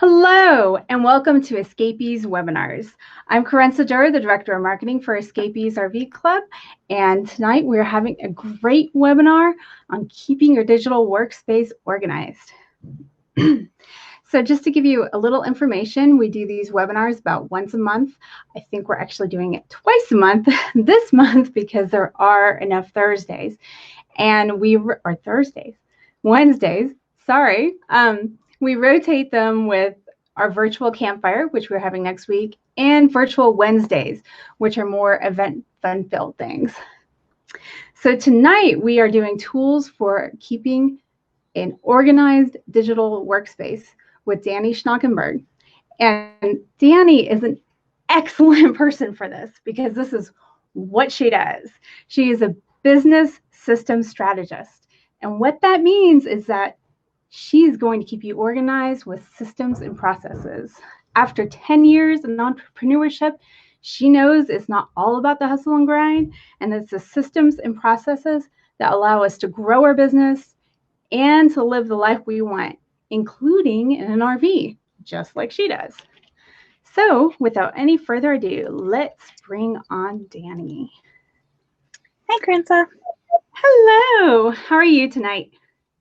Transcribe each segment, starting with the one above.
Hello, and welcome to Escapees Webinars. I'm Karenza Durr, the Director of Marketing for Escapees RV Club, and tonight we're having a great webinar on keeping your digital workspace organized. So just to give you a little information, we do these webinars about once a month. I think we're actually doing it twice a month this month because there are enough Thursdays. And Wednesdays, sorry. We rotate them with our virtual campfire, which we're having next week, and virtual Wednesdays, which are more event fun-filled things. So tonight we are doing tools for keeping an organized digital workspace with Dani Schnakenberg. And Dani is an excellent person for this because this is what she does. She is a business systems strategist. And what that means is that she's going to keep you organized with systems and processes. After 10 years in entrepreneurship, she knows it's not all about the hustle and grind, and it's the systems and processes that allow us to grow our business and to live the life we want, including in an RV, just like she does. So without any further ado, let's bring on Dani. Hey, Karenza. Hello. How are you tonight?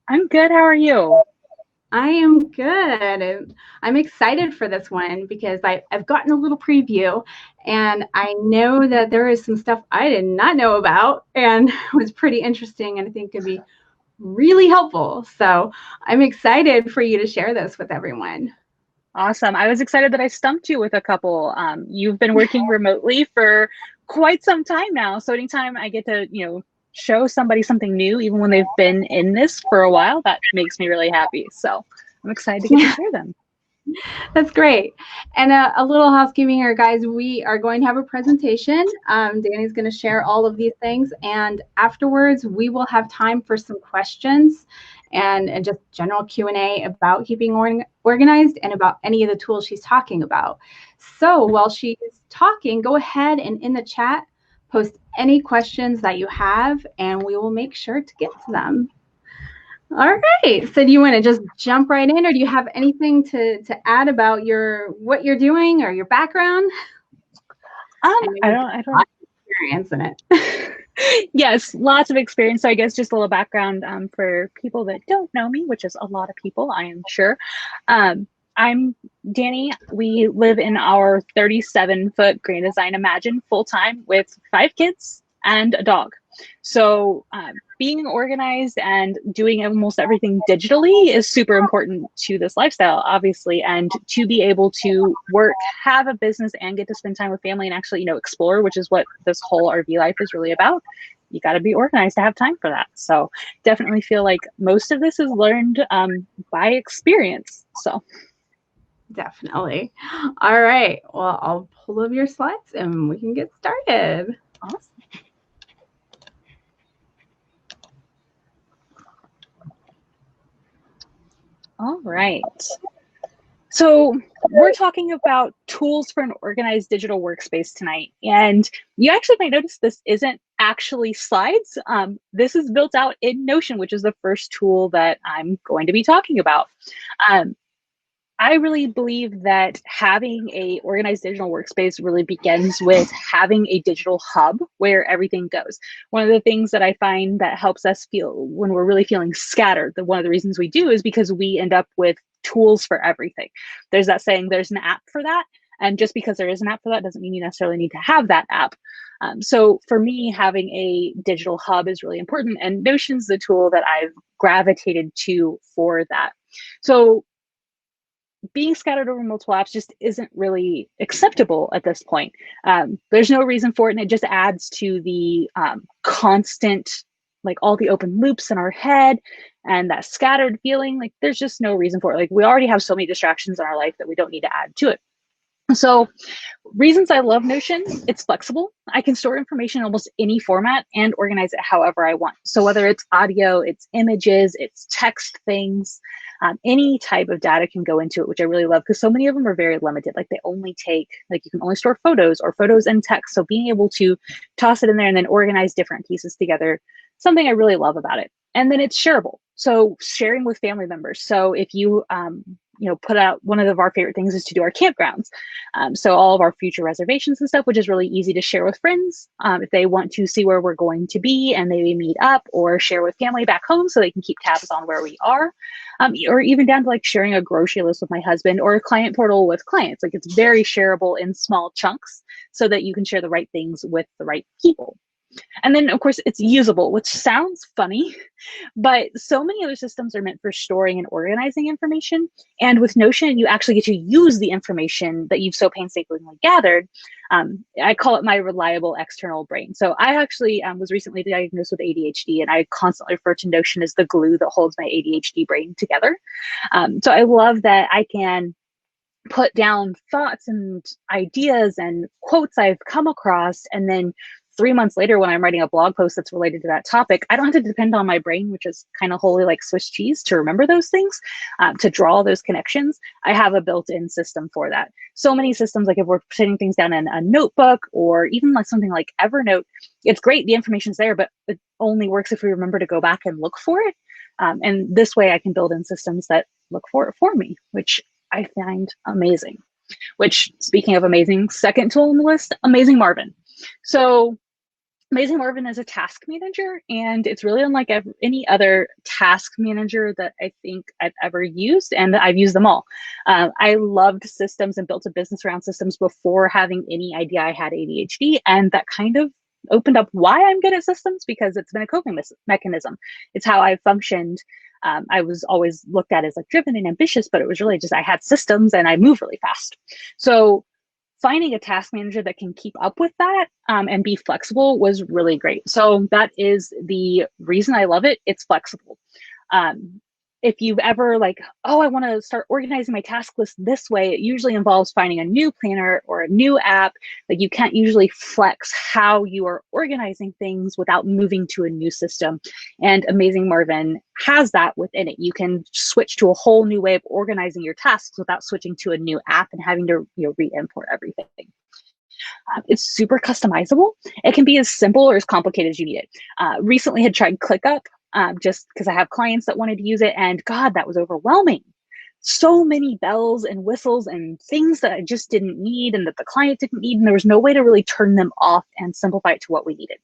I'm good. How are you? I am good. I'm excited for this one because I've gotten a little preview and I know that there is some stuff I did not know about and was pretty interesting and I think could be really helpful. So I'm excited for you to share this with everyone. Awesome. I was excited that I stumped you with a couple. You've been working remotely for quite some time now. So anytime I get to, show somebody something new, even when they've been in this for a while, that makes me really happy. So I'm excited to get to share them. That's great. And a little housekeeping here, guys. We are going to have a presentation. Dani's going to share all of these things. And afterwards, we will have time for some questions and just general Q&A about keeping organized and about any of the tools she's talking about. So while she's talking, go ahead and in the chat, post any questions that you have, and we will make sure to get to them. All right. So do you want to just jump right in, or do you have anything to add about what you're doing or your background? I don't experience in it. Yes, lots of experience. So I guess just a little background for people that don't know me, which is a lot of people, I am sure. I'm Dani. We live in our 37-foot Grand Design Imagine full-time with 5 kids and a dog. So being organized and doing almost everything digitally is super important to this lifestyle, obviously, and to be able to work, have a business, and get to spend time with family and actually, explore, which is what this whole RV life is really about. You got to be organized to have time for that. So definitely feel like most of this is learned by experience. So. Definitely. All right. Well, I'll pull up your slides and we can get started. Awesome. All right. So we're talking about tools for an organized digital workspace tonight. And you actually might notice this isn't actually slides. This is built out in Notion, which is the first tool that I'm going to be talking about. I really believe that having a organized digital workspace really begins with having a digital hub where everything goes. One of the things that I find that helps us feel when we're really feeling scattered, one of the reasons we do is because we end up with tools for everything. There's that saying, there's an app for that. And just because there is an app for that doesn't mean you necessarily need to have that app. So for me, having a digital hub is really important. And Notion's the tool that I've gravitated to for that. So being scattered over multiple apps just isn't really acceptable at this point. There's no reason for it, and it just adds to the constant, like all the open loops in our head and that scattered feeling. Like there's just no reason for it. Like we already have so many distractions in our life that we don't need to add to it. So reasons I love Notion, it's flexible. I can store information in almost any format and organize it however I want. So whether it's audio, it's images, it's text things, any type of data can go into it, which I really love because so many of them are very limited. Like they only take, like you can only store photos or photos and text. So being able to toss it in there and then organize different pieces together, something I really love about it. And then it's shareable. So sharing with family members. So if you put out, one of our favorite things is to do our campgrounds. So all of our future reservations and stuff, which is really easy to share with friends if they want to see where we're going to be and maybe meet up, or share with family back home so they can keep tabs on where we are, or even down to like sharing a grocery list with my husband, or a client portal with clients. Like, it's very shareable in small chunks so that you can share the right things with the right people. And then, of course, it's usable, which sounds funny, but so many other systems are meant for storing and organizing information. And with Notion, you actually get to use the information that you've so painstakingly gathered. I call it my reliable external brain. So I actually was recently diagnosed with ADHD, and I constantly refer to Notion as the glue that holds my ADHD brain together. So I love that I can put down thoughts and ideas and quotes I've come across, and then 3 months later, when I'm writing a blog post that's related to that topic, I don't have to depend on my brain, which is kind of wholly like Swiss cheese, to remember those things, to draw those connections. I have a built-in system for that. So many systems, like if we're putting things down in a notebook, or even like something like Evernote, it's great, the information's there, but it only works if we remember to go back and look for it. And this way I can build in systems that look for it for me, which I find amazing. Which, speaking of amazing, second tool on the list, Amazing Marvin. So Amazing Marvin is a task manager, and it's really unlike any other task manager that I think I've ever used, and I've used them all. I loved systems and built a business around systems before having any idea I had ADHD, and that kind of opened up why I'm good at systems, because it's been a coping mechanism. It's how I functioned. I was always looked at as like driven and ambitious, but it was really just I had systems and I move really fast. So finding a task manager that can keep up with that and be flexible was really great. So that is the reason I love it. It's flexible. If you've ever like, oh, I want to start organizing my task list this way, it usually involves finding a new planner or a new app. Like, you can't usually flex how you are organizing things without moving to a new system. And Amazing Marvin has that within it. You can switch to a whole new way of organizing your tasks without switching to a new app and having to re-import everything. It's super customizable. It can be as simple or as complicated as you need it. Recently had tried ClickUp, just because I have clients that wanted to use it, and God, that was overwhelming. So many bells and whistles and things that I just didn't need and that the client didn't need, and there was no way to really turn them off and simplify it to what we needed.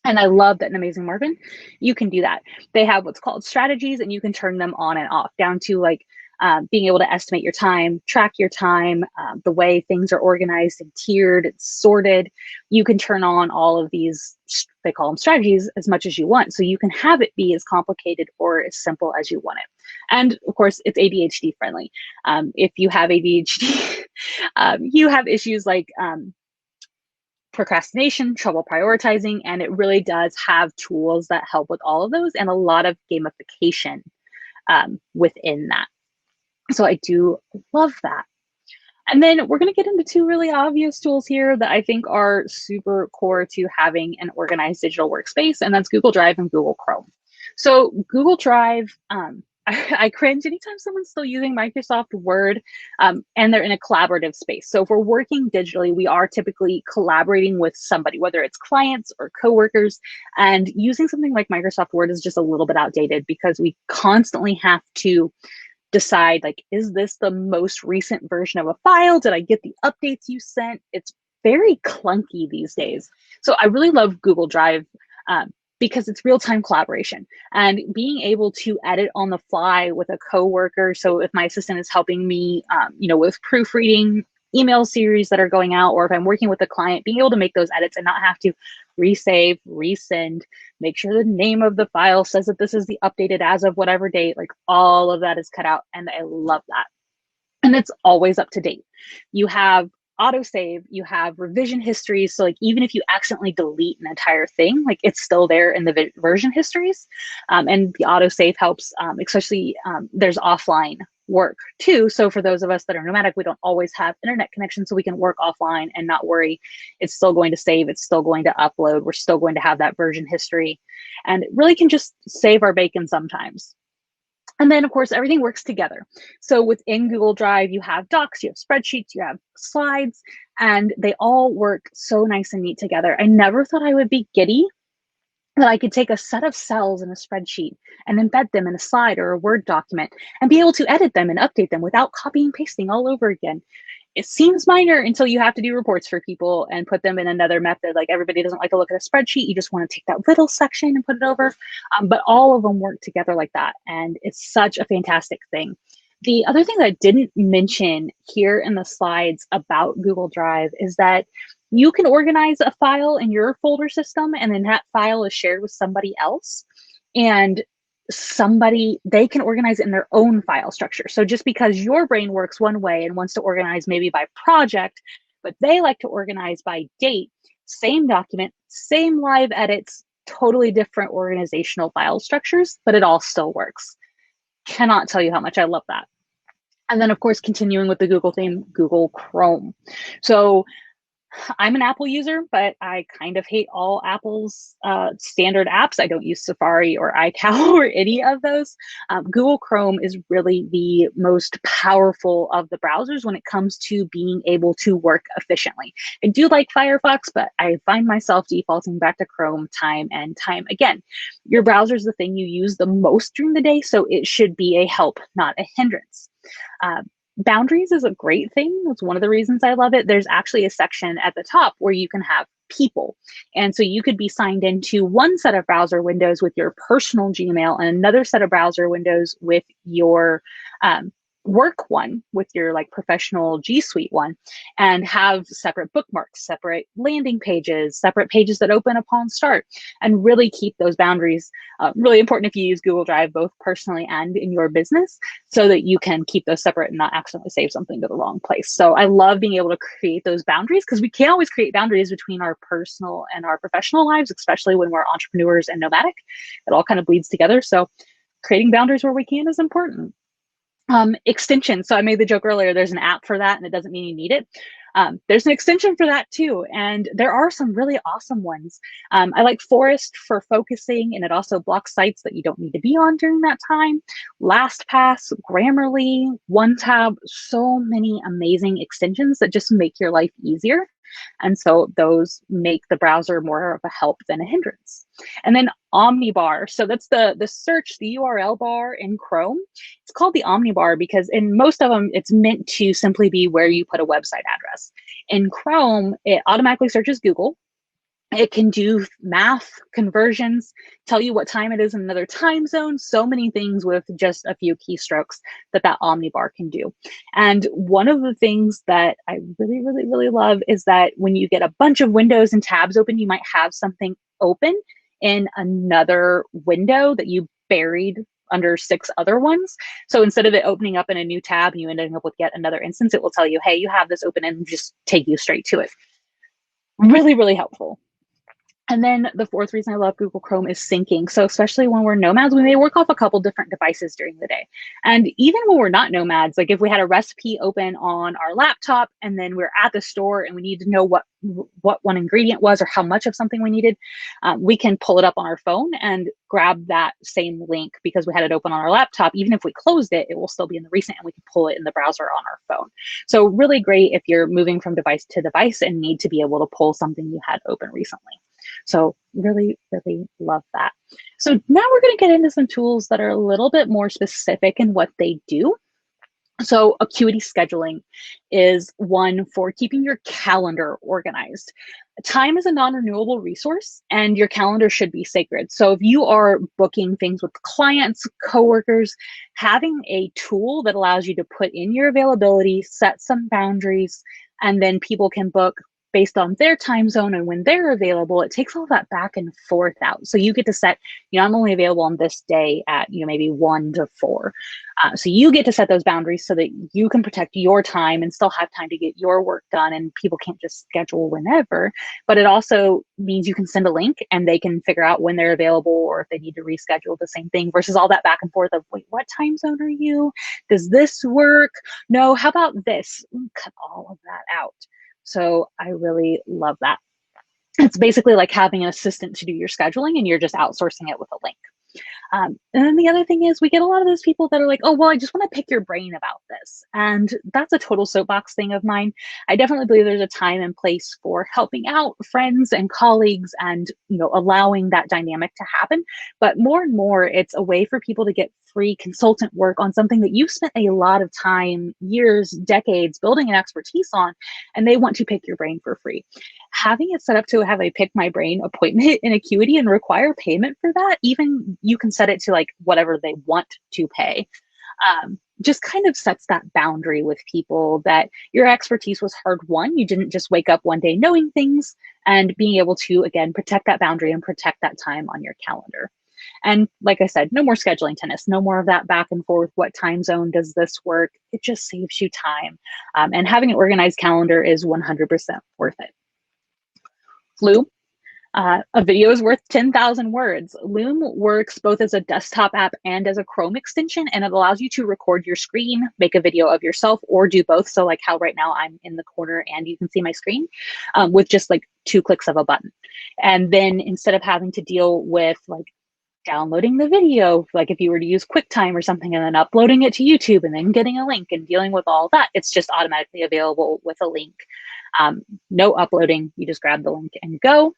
And I love that in Amazing Marvin, you can do that. They have what's called strategies, and you can turn them on and off, down to like being able to estimate your time, track your time, the way things are organized and tiered and sorted. You can turn on all of these, they call them strategies, as much as you want. So you can have it be as complicated or as simple as you want it. And of course, it's ADHD friendly. If you have ADHD, you have issues like procrastination, trouble prioritizing, and it really does have tools that help with all of those, and a lot of gamification within that. So I do love that. And then we're going to get into two really obvious tools here that I think are super core to having an organized digital workspace, and that's Google Drive and Google Chrome. So Google Drive, I cringe anytime someone's still using Microsoft Word and they're in a collaborative space. So if we're working digitally, we are typically collaborating with somebody, whether it's clients or coworkers, and using something like Microsoft Word is just a little bit outdated because we constantly have to decide, like, is this the most recent version of a file? Did I get the updates you sent? It's very clunky these days. So I really love Google Drive because it's real-time collaboration and being able to edit on the fly with a coworker. So if my assistant is helping me, with proofreading email series that are going out, or if I'm working with a client, being able to make those edits and not have to resave, resend, make sure the name of the file says that this is the updated as of whatever date, like all of that is cut out. And I love that. And it's always up to date. You have autosave, you have revision histories. So like, even if you accidentally delete an entire thing, like it's still there in the version histories. And the autosave helps, especially there's offline work too. So for those of us that are nomadic, we don't always have internet connection, so we can work offline and not worry. It's still going to save, it's still going to upload, we're still going to have that version history, and it really can just save our bacon sometimes. And then of course, everything works together. So within Google Drive, you have docs, you have spreadsheets, you have slides, and they all work so nice and neat together. I never thought I would be giddy that I could take a set of cells in a spreadsheet and embed them in a slide or a Word document and be able to edit them and update them without copying and pasting all over again. It seems minor until you have to do reports for people and put them in another method. Like, everybody doesn't like to look at a spreadsheet. You just want to take that little section and put it over. But all of them work together like that. And it's such a fantastic thing. The other thing that I didn't mention here in the slides about Google Drive is that you can organize a file in your folder system, and then that file is shared with somebody else. And they can organize it in their own file structure. So just because your brain works one way and wants to organize maybe by project, but they like to organize by date, same document, same live edits, totally different organizational file structures, but it all still works. Cannot tell you how much I love that. And then, of course, continuing with the Google theme, Google Chrome. So I'm an Apple user, but I kind of hate all Apple's standard apps. I don't use Safari or iCal or any of those. Google Chrome is really the most powerful of the browsers when it comes to being able to work efficiently. I do like Firefox, but I find myself defaulting back to Chrome time and time again. Your browser is the thing you use the most during the day, so it should be a help, not a hindrance. Boundaries is a great thing. That's one of the reasons I love it. There's actually a section at the top where you can have people. And so you could be signed into one set of browser windows with your personal Gmail and another set of browser windows with your work one, with your like professional G Suite one, and have separate bookmarks, separate landing pages, separate pages that open upon start, and really keep those boundaries really important if you use Google Drive, both personally and in your business, so that you can keep those separate and not accidentally save something to the wrong place. So I love being able to create those boundaries, because we can't always create boundaries between our personal and our professional lives, especially when we're entrepreneurs and nomadic. It all kind of bleeds together. So creating boundaries where we can is important. Extension. So I made the joke earlier, there's an app for that and it doesn't mean you need it. There's an extension for that too. And there are some really awesome ones. I like Forest for focusing, and it also blocks sites that you don't need to be on during that time. LastPass, Grammarly, OneTab, so many amazing extensions that just make your life easier. And so those make the browser more of a help than a hindrance. And then Omnibar. So that's the search, the URL bar in Chrome. It's called the Omnibar because in most of them, it's meant to simply be where you put a website address. In Chrome, it automatically searches Google. It can do math, conversions, tell you what time it is in another time zone, so many things with just a few keystrokes that Omnibar can do. And one of the things that I really, really, really love is that when you get a bunch of windows and tabs open, you might have something open in another window that you buried under 6 other ones. So instead of it opening up in a new tab and you ending up with yet another instance, it will tell you, hey, you have this open, and just take you straight to it. Really, really helpful. And then the fourth reason I love Google Chrome is syncing. So especially when we're nomads, we may work off a couple different devices during the day. And even when we're not nomads, like if we had a recipe open on our laptop and then we're at the store and we need to know what one ingredient was or how much of something we needed, we can pull it up on our phone and grab that same link because we had it open on our laptop. Even if we closed it, it will still be in the recent and we can pull it in the browser on our phone. So really great if you're moving from device to device and need to be able to pull something you had open recently. So really, really love that. So now we're going to get into some tools that are a little bit more specific in what they do. So Acuity scheduling is one for keeping your calendar organized. Time is a non-renewable resource and your calendar should be sacred. So if you are booking things with clients, coworkers, having a tool that allows you to put in your availability, set some boundaries, and then people can book based on their time zone and when they're available, it takes all that back and forth out. So you get to set, I'm only available on this day at, maybe 1 to 4. So you get to set those boundaries so that you can protect your time and still have time to get your work done, and people can't just schedule whenever. But it also means you can send a link and they can figure out when they're available or if they need to reschedule the same thing, versus all that back and forth of, wait, what time zone are you? Does this work? No, how about this? Cut all of that out. So I really love that. It's basically like having an assistant to do your scheduling and you're just outsourcing it with a link. And then the other thing is we get a lot of those people that are like, oh, well, I just want to pick your brain about this. And that's a total soapbox thing of mine. I definitely believe there's a time and place for helping out friends and colleagues and, allowing that dynamic to happen. But more and more, it's a way for people to get free consultant work on something that you've spent a lot of time, years, decades building an expertise on, and they want to pick your brain for free. Having it set up to have a pick my brain appointment in Acuity and require payment for that, even you can set it to like whatever they want to pay. Just kind of sets that boundary with people that your expertise was hard won. You didn't just wake up one day knowing things, and being able to, again, protect that boundary and protect that time on your calendar. And like I said, no more scheduling tennis, no more of that back and forth. What time zone does this work? It just saves you time. And having an organized calendar is 100% worth it. Loom. A video is worth 10,000 words. Loom works both as a desktop app and as a Chrome extension, and it allows you to record your screen, make a video of yourself, or do both. So like how right now I'm in the corner and you can see my screen with just like 2 clicks of a button. And then instead of having to deal with like downloading the video, like if you were to use QuickTime or something, and then uploading it to YouTube and then getting a link and dealing with all that, it's just automatically available with a link. No uploading, you just grab the link and go.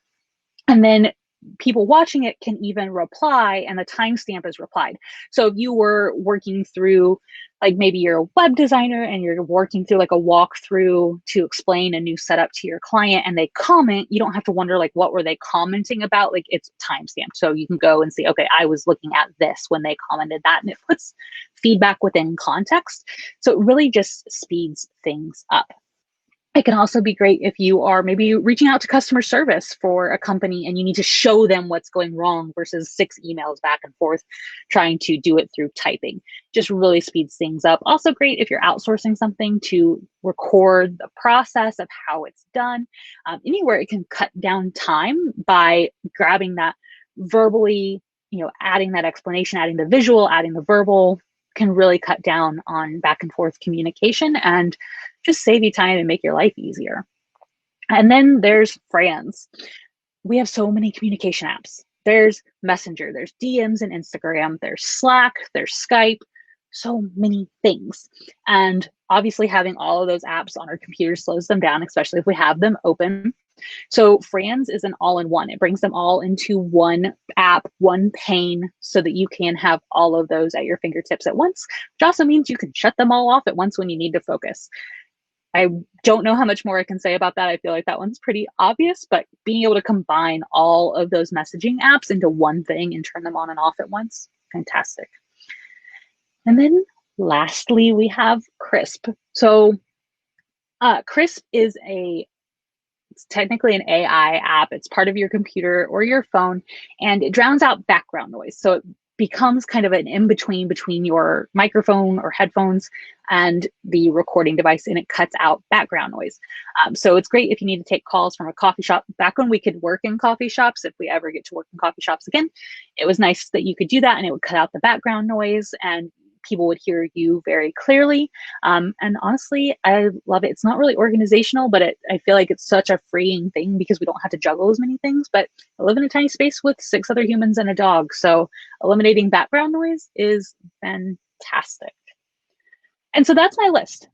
And then people watching it can even reply, and the timestamp is replied. So if you were working through, like maybe you're a web designer and you're working through like a walkthrough to explain a new setup to your client and they comment, you don't have to wonder like what were they commenting about? Like it's timestamped. So you can go and see, okay, I was looking at this when they commented that, and it puts feedback within context. So it really just speeds things up. It can also be great if you are maybe reaching out to customer service for a company and you need to show them what's going wrong versus 6 emails back and forth trying to do it through typing. Just really speeds things up. Also great if you're outsourcing something to record the process of how it's done. Anywhere it can cut down time by grabbing that verbally, adding that explanation, adding the visual, adding the verbal, can really cut down on back and forth communication and just save you time and make your life easier. And then there's Friends. We have so many communication apps. There's Messenger, there's DMs and Instagram, there's Slack, there's Skype, so many things. And obviously having all of those apps on our computer slows them down, especially if we have them open. So Friends is an all-in-one. It brings them all into one app, one pane, so that you can have all of those at your fingertips at once, which also means you can shut them all off at once when you need to focus. I don't know how much more I can say about that. I feel like that one's pretty obvious, but being able to combine all of those messaging apps into one thing and turn them on and off at once, fantastic. And then lastly, we have Crisp. So Crisp is it's technically an AI app. It's part of your computer or your phone, and it drowns out background noise. So it becomes kind of an in-between between your microphone or headphones and the recording device, and it cuts out background noise. So it's great if you need to take calls from a coffee shop. Back when we could work in coffee shops, if we ever get to work in coffee shops again, it was nice that you could do that and it would cut out the background noise and people would hear you very clearly. And honestly, I love it. It's not really organizational, but I feel like it's such a freeing thing because we don't have to juggle as many things. But I live in a tiny space with 6 other humans and a dog. So eliminating background noise is fantastic. And so that's my list.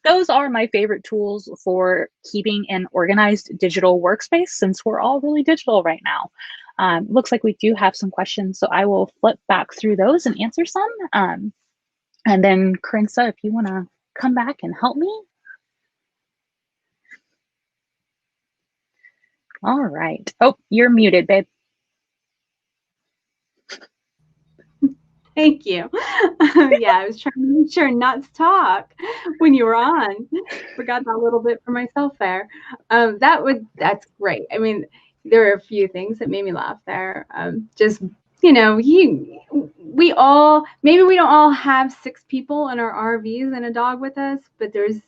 Those are my favorite tools for keeping an organized digital workspace, since we're all really digital right now. Looks like we do have some questions, so I will flip back through those and answer some. And then Carinsa, if you want to come back and help me. All right. Oh, you're muted, babe. Thank you. Yeah, I was trying to make sure not to talk when you were on. Forgot that little bit for myself there. That's great. I mean, there are a few things that made me laugh there. Just, maybe we don't all have 6 people in our RVs and a dog with us, but there's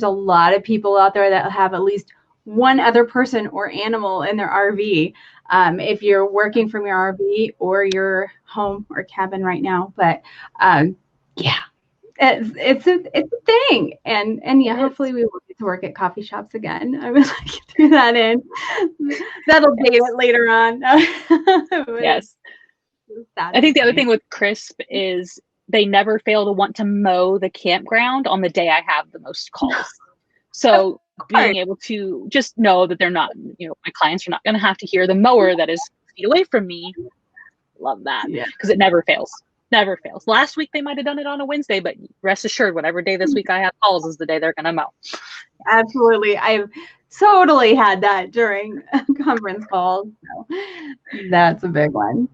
a lot of people out there that have at least one other person or animal in their RV. If you're working from your RV or your home or cabin right now, but yeah, it's a thing, and yeah, hopefully we will get to work at coffee shops again. I would like to throw that in. That'll date it later on. Yes. I think the other thing with Crisp is they never fail to want to mow the campground on the day I have the most calls. So being able to just know that they're not, my clients are not going to have to hear the mower that is feet away from me. Love that, because it never fails. Never fails. Last week they might have done it on a Wednesday, but rest assured, whatever day this week I have calls is the day they're going to mow. Absolutely. I've totally had that during conference calls. So that's a big one.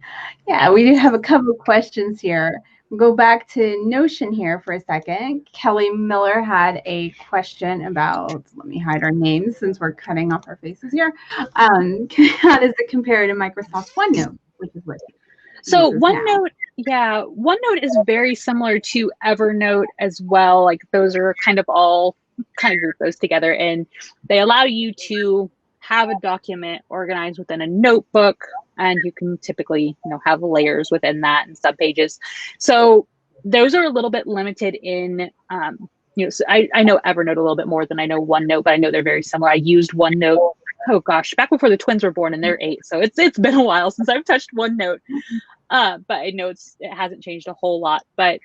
Yeah, we do have a couple of questions here. We'll go back to Notion here for a second. Kelly Miller had a question about, let me hide our names since we're cutting off our faces here. How does it compare to Microsoft OneNote, which is what so OneNote, OneNote is very similar to Evernote as well. Like those are kind of group those together, and they allow you to have a document organized within a notebook, and you can typically, have layers within that and subpages. So those are a little bit limited in, so I know Evernote a little bit more than I know OneNote, but I know they're very similar. I used OneNote, oh gosh, back before the twins were born, and they're 8. So it's been a while since I've touched OneNote. But I know it hasn't changed a whole lot, but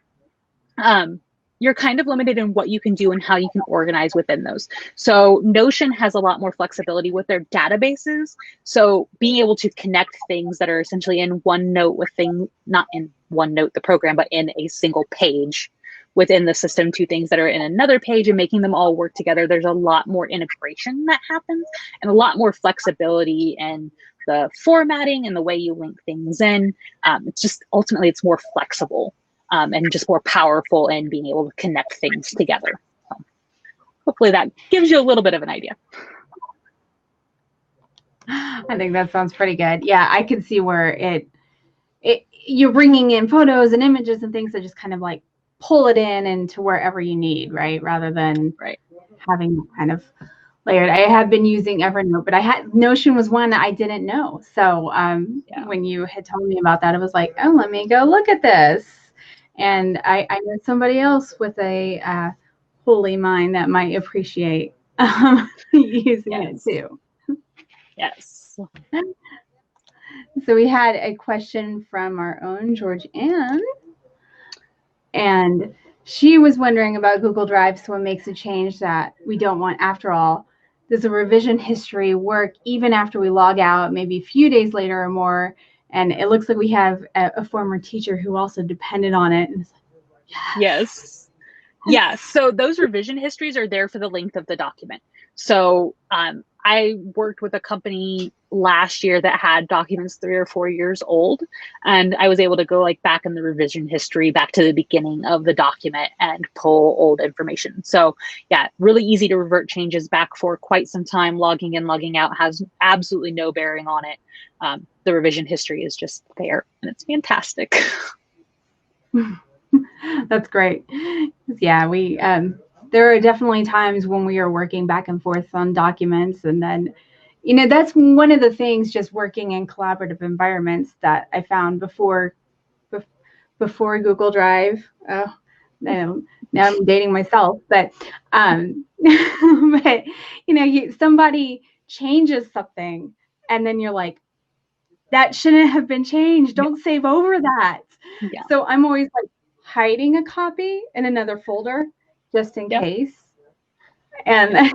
you're kind of limited in what you can do and how you can organize within those. So Notion has a lot more flexibility with their databases. So being able to connect things that are essentially in OneNote with things, not in OneNote, the program, but in a single page within the system to things that are in another page and making them all work together. There's a lot more integration that happens and a lot more flexibility and the formatting and the way you link things in. It's just ultimately it's more flexible and just more powerful in being able to connect things together. So hopefully that gives you a little bit of an idea. I think that sounds pretty good. Yeah, I can see where you're bringing in photos and images and things that just kind of like pull it in into wherever you need, right? Rather than having kind of layered. I have been using Evernote, but Notion was one that I didn't know. So when you had told me about that, it was like, oh, let me go look at this. And I know somebody else with a holy mind that might appreciate using it too. Yes. So we had a question from our own George Ann. And she was wondering about Google Drive. Someone makes a change that we don't want after all. Does a revision history work even after we log out, maybe a few days later or more? And it looks like we have a former teacher who also depended on it. And it's like, yes. Yeah. So those revision histories are there for the length of the document. So I worked with a company last year that had documents 3 or 4 years old, and I was able to go back in the revision history, back to the beginning of the document and pull old information. So yeah, really easy to revert changes back for quite some time. Logging in, logging out has absolutely no bearing on it. The revision history is just there, and it's fantastic. That's great. Yeah, we there are definitely times when we are working back and forth on documents, and then that's one of the things just working in collaborative environments that I found before Google Drive. Now I'm dating myself, but but somebody changes something and then you're like, that shouldn't have been changed. Don't save over that. Yeah. So I'm always hiding a copy in another folder just in case. And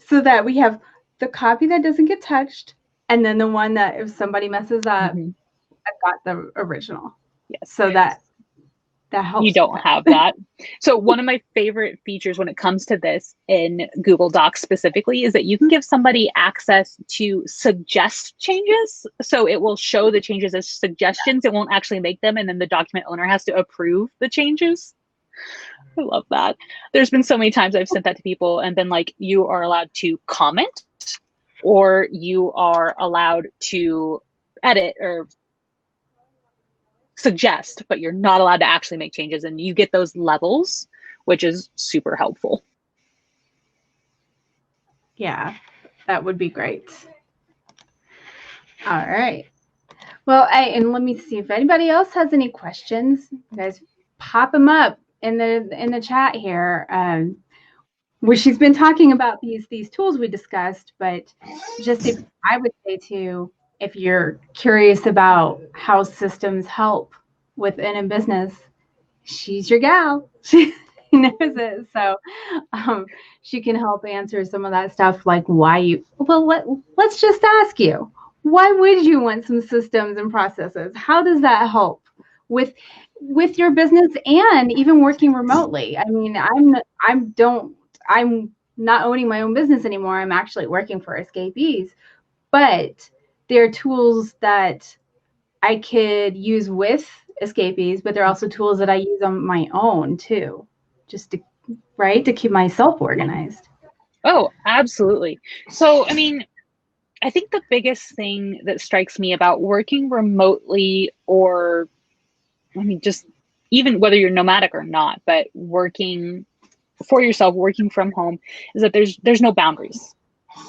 so that we have the copy that doesn't get touched, and then the one that if somebody messes up, I've got the original. Yes. So that helps. You don't have that. So one of my favorite features when it comes to this in Google Docs specifically is that you can give somebody access to suggest changes. So it will show the changes as suggestions. It won't actually make them. And then the document owner has to approve the changes. I love that. There's been so many times I've sent that to people and been like, you are allowed to comment or you are allowed to edit or suggest, but you're not allowed to actually make changes. And you get those levels, which is super helpful. Yeah, that would be great. All right. Well, and let me see if anybody else has any questions. You guys pop them up. in the chat here, where she's been talking about these tools we discussed, but just if I would say too, if you're curious about how systems help within a business, she's your gal. She knows it. So she can help answer some of that stuff, like why you, well, let's just ask you, why would you want some systems and processes? How does that help with your business and even working remotely? I mean, I'm not owning my own business anymore. I'm actually working for Escapees, but there are tools that I could use with Escapees, but there are also tools that I use on my own too, just to keep myself organized. Oh, absolutely. So, I mean, I think the biggest thing that strikes me about working remotely, or I mean, just even whether you're nomadic or not, but working for yourself, working from home, is that there's no boundaries.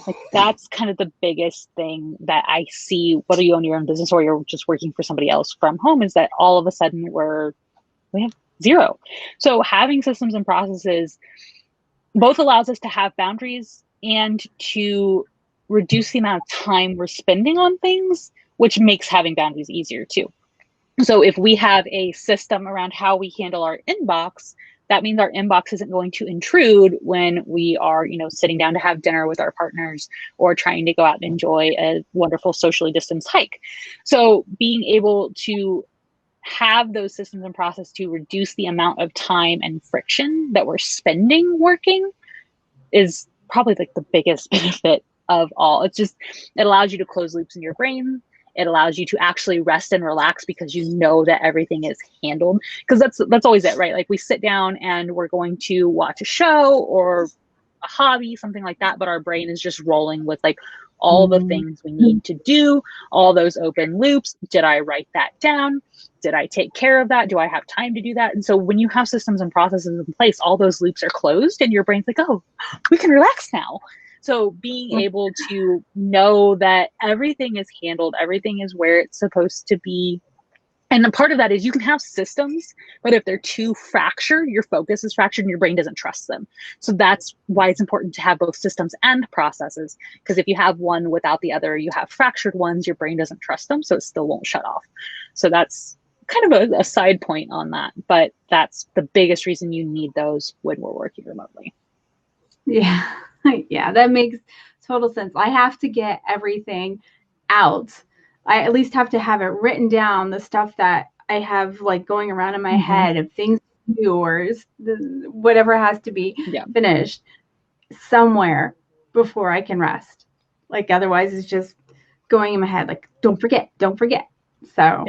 Like that's kind of the biggest thing that I see, whether you own your own business or you're just working for somebody else from home, is that all of a sudden we have zero. So having systems and processes both allows us to have boundaries and to reduce the amount of time we're spending on things, which makes having boundaries easier too. So if we have a system around how we handle our inbox, that means our inbox isn't going to intrude when we are, sitting down to have dinner with our partners or trying to go out and enjoy a wonderful socially distanced hike. So being able to have those systems and process to reduce the amount of time and friction that we're spending working is probably like the biggest benefit of all. It allows you to close loops in your brain. It allows you to actually rest and relax because you know that everything is handled. Because that's always it, right? Like we sit down and we're going to watch a show or a hobby, something like that, but our brain is just rolling with like all the things we need to do, all those open loops. Did I write that down? Did I take care of that? Do I have time to do that? And so when you have systems and processes in place, all those loops are closed and your brain's like, oh, we can relax now. So being able to know that everything is handled, everything is where it's supposed to be. And a part of that is you can have systems, but if they're too fractured, your focus is fractured and your brain doesn't trust them. So that's why it's important to have both systems and processes. Because if you have one without the other, you have fractured ones, your brain doesn't trust them, so it still won't shut off. So that's kind of a side point on that. But that's the biggest reason you need those when we're working remotely. Yeah. Yeah, that makes total sense. I have to get everything out. I at least have to have it written down, the stuff that I have like going around in my head of things to do or whatever has to be finished somewhere before I can rest. Like otherwise it's just going in my head like, don't forget. So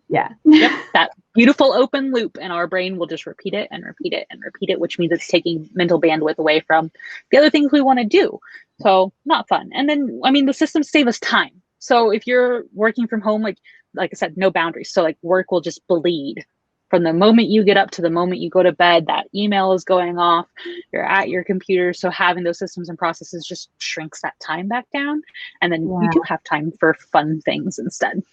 yeah. Yep, that beautiful open loop, and our brain will just repeat it and repeat it and repeat it, which means it's taking mental bandwidth away from the other things we want to do. So not fun. And then, I mean, the systems save us time. So if you're working from home, like I said, no boundaries. So like work will just bleed from the moment you get up to the moment you go to bed. That email is going off, you're at your computer. So having those systems and processes just shrinks that time back down. And then you do have time for fun things instead.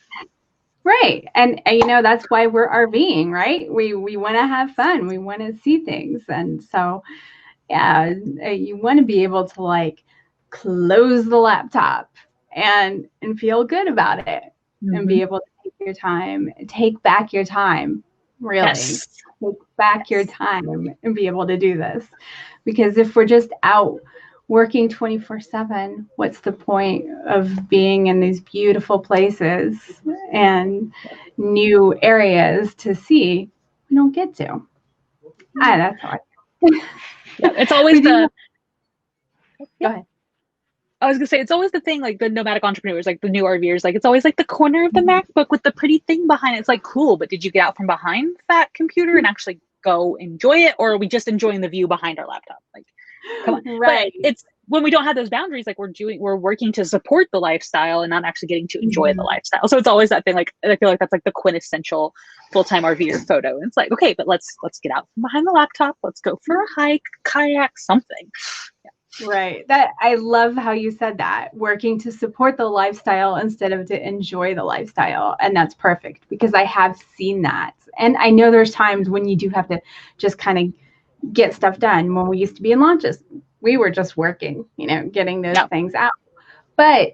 Right. And that's why we're RVing, right? We want to have fun. We want to see things. And so, yeah, you want to be able to like close the laptop and feel good about it and be able to take back your time, really. Yes. Take back your time and be able to do this. Because if we're just out working 24/7, what's the point of being in these beautiful places and new areas to see? We don't get to. That's hard. It's always Go ahead. I was gonna say, it's always the thing, like the nomadic entrepreneurs, like the new RVers, like it's always like the corner of the MacBook with the pretty thing behind it. It's like, cool, but did you get out from behind that computer and actually go enjoy it? Or are we just enjoying the view behind our laptop? Like, come on. Right. But it's when we don't have those boundaries, like we're working to support the lifestyle and not actually getting to enjoy the lifestyle. So it's always that thing, like I feel like that's like the quintessential full-time RVer photo. And it's like, okay, but let's get out from behind the laptop, let's go for a hike, kayak, something. Right. That I love how you said that, working to support the lifestyle instead of to enjoy the lifestyle. And that's perfect because I have seen that. And I know there's times when you do have to just kind of get stuff done. When we used to be in launches, we were just working, getting those things out. But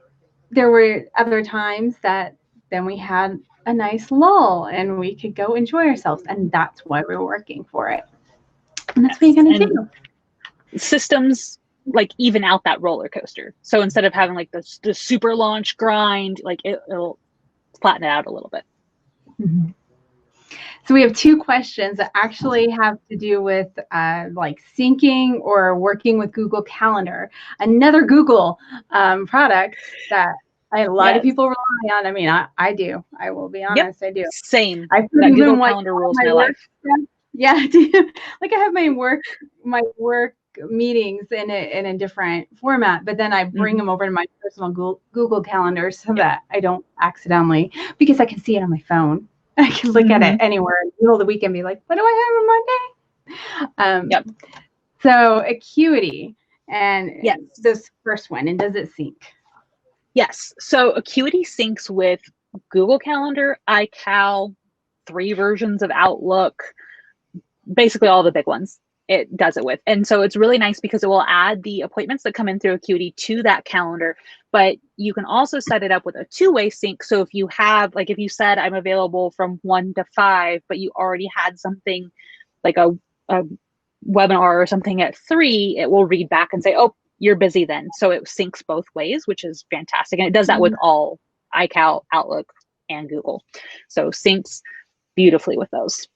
there were other times that then we had a nice lull and we could go enjoy ourselves. And that's why we're working for it. And that's what you're going to do. Systems like even out that roller coaster. So instead of having like the super launch grind, like it'll flatten it out a little bit. Mm-hmm. So we have two questions that actually have to do with like syncing or working with Google Calendar, another Google product that a lot of people rely on. I mean, I do. I will be honest, I do. Same. That Google Calendar rules my life. Yeah, I do. Like I have my work meetings in a different format, but then I bring them over to my personal Google Calendar so that I don't accidentally, because I can see it on my phone. I can look at it anywhere in the middle of the week and be like, what do I have on Monday? So Acuity, and this first one, and does it sync? Yes. So Acuity syncs with Google Calendar, iCal, 3 versions of Outlook, basically all the big ones it does it with. And so it's really nice because it will add the appointments that come in through Acuity to that calendar, but you can also set it up with a 2-way sync. So if you have, like if you said I'm available from 1 to 5, but you already had something like a webinar or something at 3, it will read back and say, oh, you're busy then. So it syncs both ways, which is fantastic. And it does that with all iCal, Outlook, and Google. So syncs beautifully with those.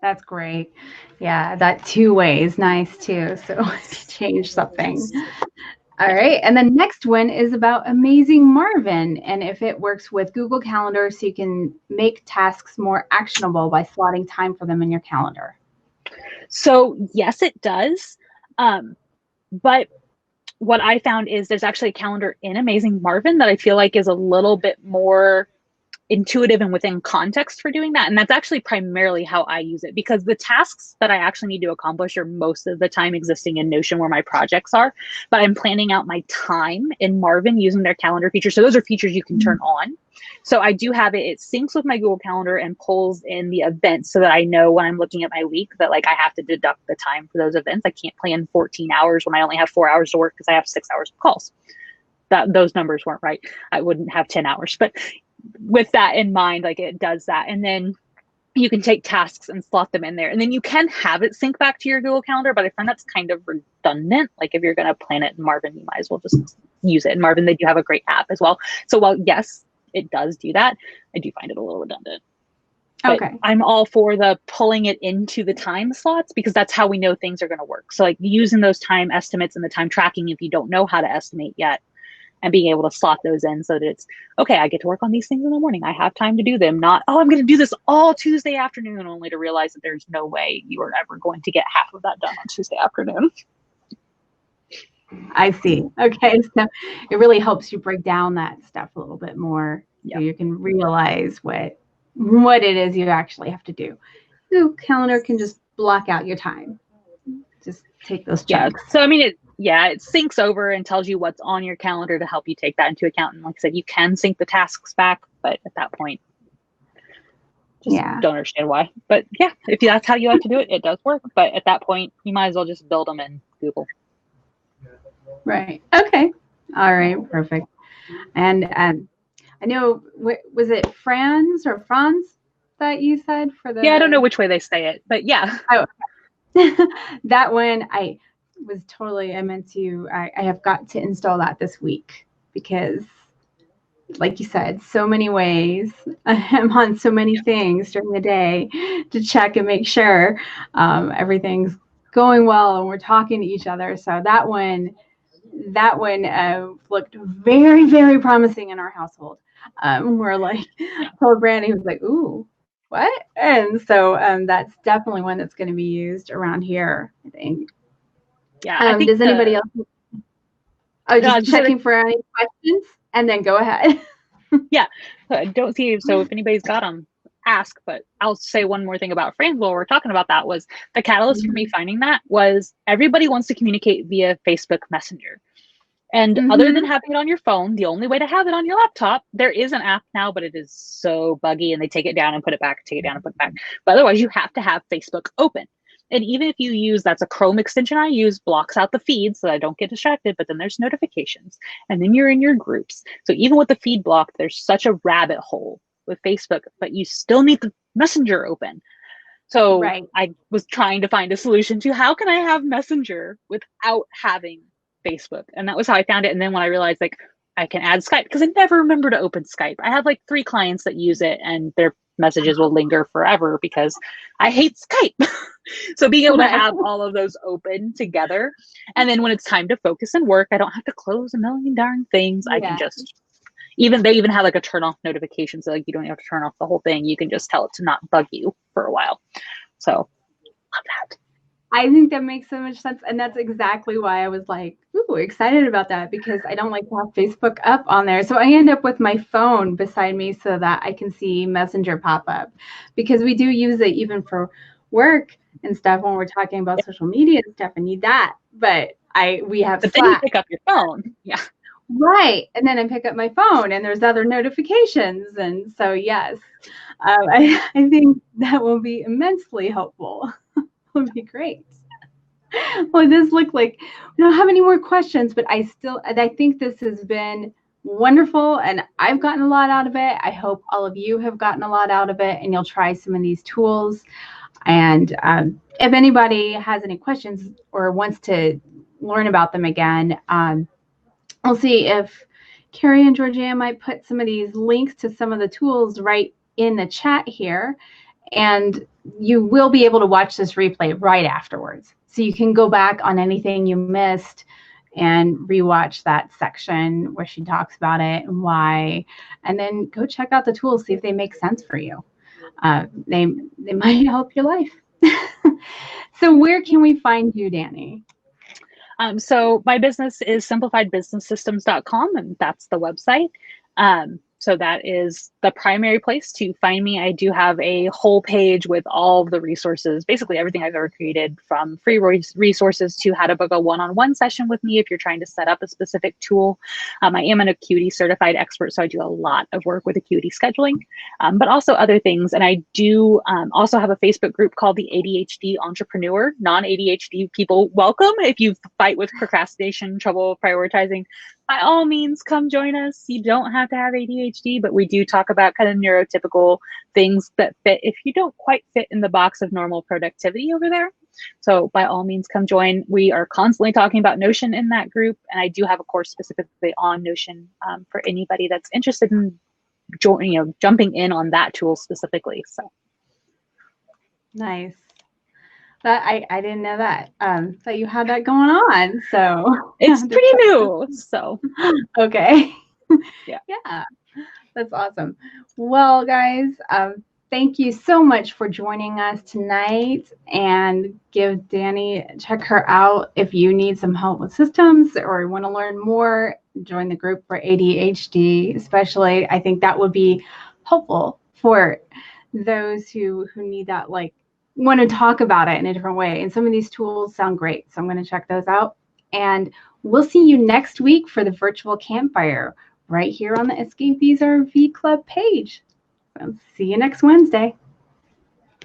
That's great. Yeah, that 2-way is nice too. So change something. All right. And the next one is about Amazing Marvin and if it works with Google Calendar so you can make tasks more actionable by slotting time for them in your calendar. So yes, it does. But what I found is there's actually a calendar in Amazing Marvin that I feel like is a little bit more intuitive and within context for doing that. And that's actually primarily how I use it, because the tasks that I actually need to accomplish are most of the time existing in Notion where my projects are, but I'm planning out my time in Marvin using their calendar feature. So those are features you can turn on. So I do have it. It syncs with my Google Calendar and pulls in the events so that I know when I'm looking at my week that like I have to deduct the time for those events. I can't plan 14 hours when I only have 4 hours to work because I have 6 hours of calls. Those numbers weren't right. I wouldn't have 10 hours, but with that in mind, like it does that. And then you can take tasks and slot them in there. And then you can have it sync back to your Google Calendar, but I find that's kind of redundant. Like if you're going to plan it in Marvin, you might as well just use it in Marvin. They do have a great app as well. So while yes, it does do that, I do find it a little redundant. But I'm all for the pulling it into the time slots because that's how we know things are going to work. So like using those time estimates and the time tracking if you don't know how to estimate yet, and being able to slot those in so that it's, okay, I get to work on these things in the morning. I have time to do them. Not, oh, I'm going to do this all Tuesday afternoon, only to realize that there's no way you are ever going to get half of that done on Tuesday afternoon. I see. Okay. So it really helps you break down that stuff a little bit more so you can realize what it is you actually have to do. So calendar can just block out your time. Just take those chunks. So, I mean, it syncs over and tells you what's on your calendar to help you take that into account. And like I said, you can sync the tasks back, but at that point, just don't understand why. But yeah, if that's how you like to do it, it does work. But at that point, you might as well just build them in Google. Right. Okay. All right. Perfect. And I know, was it Franz that you said for the? Yeah, I don't know which way they say it, but yeah. Oh, that one I have got to install that this week because like you said, so many ways. I'm on so many things during the day to check and make sure everything's going well and we're talking to each other. So that one looked very, very promising in our household. We're like, told Brandy, was like, ooh, what? And so that's definitely one that's going to be used around here, I think. Yeah. I think does anybody else? Oh, just checking for any questions and then go ahead. Yeah. I don't see. So if anybody's got them, ask, but I'll say one more thing about friends while we're talking about that. Was the catalyst for me finding that was everybody wants to communicate via Facebook Messenger. And other than having it on your phone, the only way to have it on your laptop, there is an app now, but it is so buggy and they take it down and put it back, take it down and put it back. But otherwise, you have to have Facebook open. And even if you use, that's a Chrome extension I use, blocks out the feed so that I don't get distracted, but then there's notifications and then you're in your groups. So even with the feed blocked, there's such a rabbit hole with Facebook, but you still need the Messenger open. So I was trying to find a solution to how can I have Messenger without having Facebook, and that was how I found it. And then when I realized like I can add Skype, because I never remember to open Skype. I have like 3 clients that use it and their messages will linger forever because I hate Skype. So being able to have all of those open together, and then when it's time to focus and work, I don't have to close a million darn things. I can just they even have like a turn off notification, so like you don't have to turn off the whole thing. You can just tell it to not bug you for a while. So love that. I think that makes so much sense. And that's exactly why I was like, ooh, excited about that, because I don't like to have Facebook up on there. So I end up with my phone beside me so that I can see Messenger pop up, because we do use it even for work and stuff when we're talking about social media and stuff. I need that. But we have But Slack. then you pick up your phone. Yeah. Right. And then I pick up my phone and there's other notifications. And so, yes, I think that will be immensely helpful. Would be great. Well, this looked like we don't have any more questions, but I think this has been wonderful and I've gotten a lot out of it. I hope all of you have gotten a lot out of it and you'll try some of these tools. And if anybody has any questions or wants to learn about them again, I'll see if Carrie and Georgia might put some of these links to some of the tools right in the chat here. And you will be able to watch this replay right afterwards. So you can go back on anything you missed and rewatch that section where she talks about it and why, and then go check out the tools, see if they make sense for you. They might help your life. So where can we find you, Dani? So my business is simplifiedbusinesssystems.com, and that's the website. So that is the primary place to find me. I do have a whole page with all of the resources, basically everything I've ever created, from free resources to how to book a one-on-one session with me if you're trying to set up a specific tool. I am an Acuity certified expert, so I do a lot of work with Acuity scheduling, but also other things. And I do also have a Facebook group called the ADHD Entrepreneur. Non-ADHD people welcome. If you fight with procrastination, trouble prioritizing, by all means, come join us. You don't have to have ADHD, but we do talk about kind of neurotypical things that fit if you don't quite fit in the box of normal productivity over there. So by all means, come join. We are constantly talking about Notion in that group, and I do have a course specifically on Notion for anybody that's interested in jumping in on that tool specifically. So nice. That I didn't know that you had that going on. So it's pretty new. So okay. Yeah. That's awesome. Well, guys, thank you so much for joining us tonight, and give Dani, check her out if you need some help with systems or want to learn more. Join the group for ADHD, especially. I think that would be helpful for those who need that, like, want to talk about it in a different way. And some of these tools sound great, so I'm going to check those out. And we'll see you next week for the virtual campfire right here on the Escapees RV Club page. So see you next Wednesday.